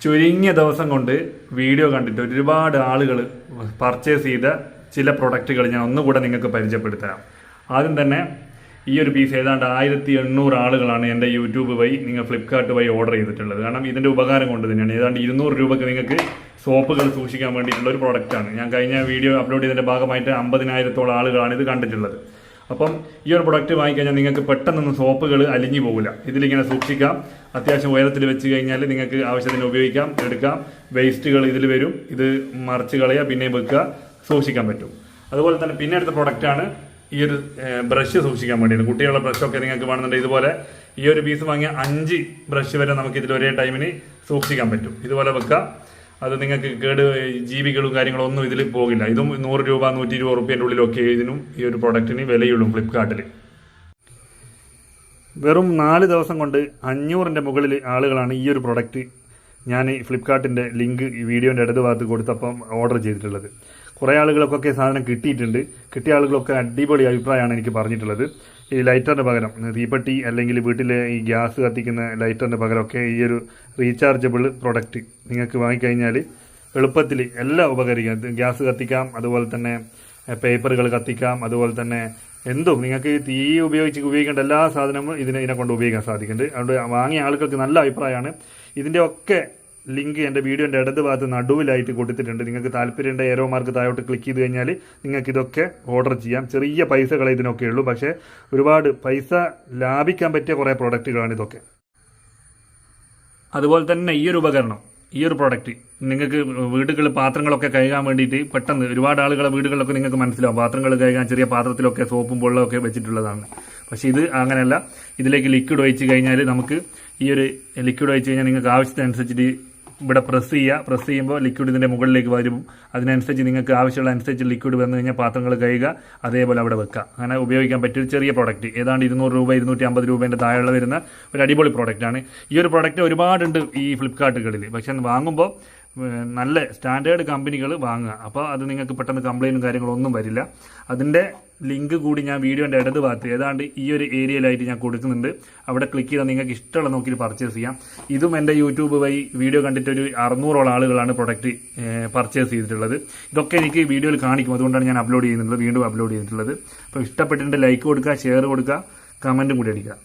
ചുരുങ്ങിയ ദിവസം കൊണ്ട് വീഡിയോ കണ്ടിട്ട് ഒരുപാട് ആളുകൾ പർച്ചേസ് ചെയ്ത ചില പ്രൊഡക്റ്റുകൾ ഞാൻ ഒന്നുകൂടെ നിങ്ങൾക്ക് പരിചയപ്പെടുത്താം. ആദ്യം തന്നെ ഈ ഒരു പീസ് ഏതാണ്ട് 1800 ആളുകളാണ് എൻ്റെ യൂട്യൂബ് വഴി നിങ്ങൾ ഫ്ലിപ്കാർട്ട് വഴി ഓർഡർ ചെയ്തിട്ടുള്ളത്. കാരണം ഇതിൻ്റെ ഉപകാരം കൊണ്ട് തന്നെയാണ്. ഏതാണ്ട് 200 രൂപയ്ക്ക് നിങ്ങൾക്ക് സോപ്പുകൾ സൂക്ഷിക്കാൻ വേണ്ടിയിട്ടുള്ള ഒരു പ്രോഡക്റ്റാണ്. ഞാൻ കഴിഞ്ഞ വീഡിയോ അപ്ലോഡ് ചെയ്തതിൻ്റെ ഭാഗമായിട്ട് 50,000-ഓളം ആളുകളാണ് ഇത് കണ്ടിട്ടുള്ളത്. അപ്പം ഈ ഒരു പ്രൊഡക്റ്റ് വാങ്ങിക്കഴിഞ്ഞാൽ നിങ്ങൾക്ക് പെട്ടെന്നൊന്നും സോപ്പുകൾ അലിഞ്ഞു പോകില്ല. ഇതിലിങ്ങനെ സൂക്ഷിക്കാം. അത്യാവശ്യം ഉയരത്തിൽ വെച്ച് കഴിഞ്ഞാൽ നിങ്ങൾക്ക് ആവശ്യത്തിന് ഉപയോഗിക്കാം, എടുക്കാം. വേസ്റ്റുകൾ ഇതിൽ വരും. ഇത് മറിച്ച് കളയുക, പിന്നെ വെക്കുക, സൂക്ഷിക്കാൻ പറ്റും. അതുപോലെ തന്നെ പിന്നെ അടുത്ത പ്രൊഡക്റ്റാണ് ഈ ഒരു ബ്രഷ് സൂക്ഷിക്കാൻ വേണ്ടിയിട്ട്. കുട്ടികളുടെ ബ്രഷൊക്കെ നിങ്ങൾക്ക് വേണമെന്നുണ്ട്. ഇതുപോലെ ഈ ഒരു പീസ് വാങ്ങിയ 5 ബ്രഷ് വരെ നമുക്ക് ഇതിൽ ഒരേ ടൈമിന് സൂക്ഷിക്കാൻ പറ്റും. ഇതുപോലെ വെക്കുക. അത് നിങ്ങൾക്ക് ജീവികളും കാര്യങ്ങളും ഒന്നും ഇതിൽ പോകില്ല. ഇതും 100 രൂപ 120 റുപ്യേൻ്റെ ഉള്ളിലൊക്കെ ഇതിനും ഈ ഒരു പ്രൊഡക്റ്റിന് വിലയുള്ളൂ ഫ്ലിപ്കാർട്ടിൽ. വെറും 4 ദിവസം കൊണ്ട് 500ൻ്റെ മുകളിൽ ആളുകളാണ് ഈ ഒരു പ്രൊഡക്റ്റ് ഞാൻ ഫ്ലിപ്കാർട്ടിൻ്റെ ലിങ്ക് ഈ വീഡിയോൻ്റെ ഇടത് ഭാഗത്ത് കൊടുത്തപ്പം ഓർഡർ ചെയ്തിട്ടുള്ളത്. കുറേ ആളുകൾക്കൊക്കെ സാധനം കിട്ടിയിട്ടുണ്ട്. കിട്ടിയ ആളുകളൊക്കെ അടിപൊളി അഭിപ്രായമാണ് എനിക്ക് പറഞ്ഞിട്ടുള്ളത്. ഈ ലൈറ്ററിന് പകരം തീപ്പെട്ടി അല്ലെങ്കിൽ വീട്ടിലെ ഈ ഗ്യാസ് കത്തിക്കുന്ന ലൈറ്ററിന് പകരമൊക്കെ ഈ ഒരു റീചാർജബിൾ പ്രൊഡക്റ്റ് നിങ്ങൾക്ക് വാങ്ങിക്കഴിഞ്ഞാൽ എളുപ്പത്തിൽ എല്ലാം ഉപകരിക്കാം. ഗ്യാസ് കത്തിക്കാം, അതുപോലെ തന്നെ പേപ്പറുകൾ കത്തിക്കാം, അതുപോലെ തന്നെ എന്തും നിങ്ങൾക്ക് തീ ഉപയോഗിക്കേണ്ട എല്ലാ സാധനവും ഇതിനെ കൊണ്ട് ഉപയോഗിക്കാൻ സാധിക്കുന്നുണ്ട്. അതുകൊണ്ട് വാങ്ങിയ ആളുകൾക്ക് നല്ല അഭിപ്രായമാണ്. ഇതിൻ്റെ ഒക്കെ ലിങ്ക് എൻ്റെ വീഡിയോൻ്റെ ഇടത് ഭാഗത്ത് നടുവിലായിട്ട് കൊടുത്തിട്ടുണ്ട്. നിങ്ങൾക്ക് താല്പര്യമുണ്ട് ഏരോ മാർക്ക് താഴോട്ട് ക്ലിക്ക് ചെയ്ത് കഴിഞ്ഞാൽ നിങ്ങൾക്ക് ഇതൊക്കെ ഓർഡർ ചെയ്യാം. ചെറിയ പൈസകൾ ഇതിനൊക്കെ ഉള്ളൂ, പക്ഷേ ഒരുപാട് പൈസ ലാഭിക്കാൻ പറ്റിയ കുറേ പ്രോഡക്റ്റുകളാണ് ഇതൊക്കെ. അതുപോലെ തന്നെ ഈ ഒരു ഉപകരണം, ഈ ഒരു പ്രോഡക്റ്റ് നിങ്ങൾക്ക് വീടുകളിൽ പാത്രങ്ങളൊക്കെ കഴുകാൻ വേണ്ടിയിട്ട് പെട്ടെന്ന് ഒരുപാട് ആളുകളെ വീടുകളിലൊക്കെ നിങ്ങൾക്ക് മനസ്സിലാവും. പാത്രങ്ങൾ കഴുകാൻ ചെറിയ പാത്രത്തിലൊക്കെ സോപ്പും വെള്ളമൊക്കെ വെച്ചിട്ടുള്ളതാണ്. പക്ഷേ ഇത് അങ്ങനെയല്ല. ഇതിലേക്ക് ലിക്വിഡ് ഒഴിച്ച് കഴിഞ്ഞാൽ നമുക്ക് ഈ ഒരു ലിക്വിഡ് ഒഴിച്ച് കഴിഞ്ഞാൽ നിങ്ങൾക്ക് ആവശ്യത്തിനനുസരിച്ചിട്ട് ഇവിടെ പ്രസ് ചെയ്യുമ്പോൾ ലിക്വിഡ് ഇതിൻ്റെ മുകളിലേക്ക് വരും. അതിനനുസരിച്ച് നിങ്ങൾക്ക് ആവശ്യമുള്ള അനുസരിച്ച് ലിക്വിഡ് വന്നു കഴിഞ്ഞാൽ പാത്രങ്ങൾ കഴുകുക, അതേപോലെ അവിടെ വെക്കുക. അങ്ങനെ ഉപയോഗിക്കാൻ പറ്റിയൊരു ചെറിയ പ്രോഡക്റ്റ്. ഏതാണ്ട് 200 രൂപ 250 രൂപേൻ്റെ താഴെ വരുന്ന ഒരു അടിപൊളി പ്രോഡക്റ്റാണ്. ഈ ഒരു പ്രോഡക്റ്റ് ഒരുപാടുണ്ട് ഈ ഫ്ലിപ്കാർട്ടുകളിൽ. പക്ഷെ വാങ്ങുമ്പോൾ നല്ല സ്റ്റാൻഡേർഡ് കമ്പനികൾ വാങ്ങുക. അപ്പോൾ അത് നിങ്ങൾക്ക് പെട്ടെന്ന് കംപ്ലയിൻറ്റും കാര്യങ്ങളൊന്നും വരില്ല. അതിൻ്റെ ലിങ്ക് കൂടി ഞാൻ വീഡിയോൻ്റെ ഇടത് ഭാഗത്ത് ഏതാണ്ട് ഈ ഒരു ഏരിയയിലായിട്ട് ഞാൻ കൊടുക്കുന്നുണ്ട്. അവിടെ ക്ലിക്ക് ചെയ്താൽ നിങ്ങൾക്ക് ഇഷ്ടമുള്ള നോക്കി പർച്ചേസ് ചെയ്യാം. ഇതും എൻ്റെ യൂട്യൂബ് വഴി വീഡിയോ കണ്ടിട്ടൊരു 600ഓളം ആളുകളാണ് പ്രൊഡക്റ്റ് പർച്ചേസ് ചെയ്തിട്ടുള്ളത്. ഇതൊക്കെ എനിക്ക് വീഡിയോയിൽ കാണിക്കും. അതുകൊണ്ടാണ് ഞാൻ വീണ്ടും അപ്ലോഡ് ചെയ്തിട്ടുള്ളത്. അപ്പോൾ ഇഷ്ടപ്പെട്ടിട്ടുണ്ട് ലൈക്ക് കൊടുക്കുക, ഷെയർ കൊടുക്കുക, കമൻറ്റും കൂടി അടിക്കുക.